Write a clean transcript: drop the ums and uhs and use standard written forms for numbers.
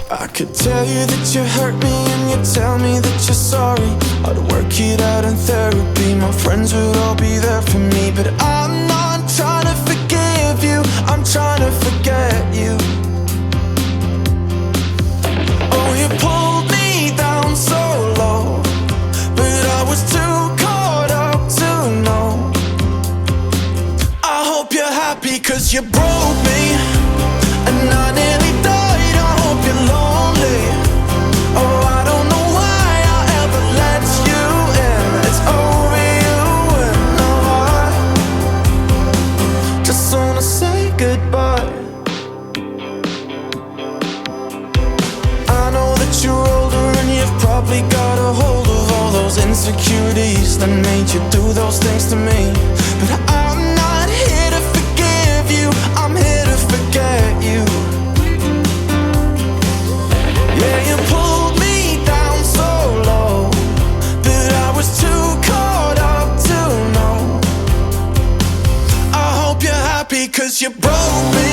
I could tell you that you hurt me and you tell me that you're sorry. I'd work it out in therapy, my friends would all be there for me. But I'm not trying to forgive you, I'm trying to forget you. Oh, you pulled me down so low, but I was too caught up to know. I hope you're happy cause you broke me, and I nearly died. I hope you're lonely. Oh, I don't know why I ever let you in. It's over you and no, I just wanna say goodbye. I know that you're older and you've probably got a hold of all those insecurities that made you do those things to me. But I'm not here to forgive you, I'm here to forget you. Yeah, you pulled me down so low, but I was too caught up to know. I hope you're happy cause you broke me,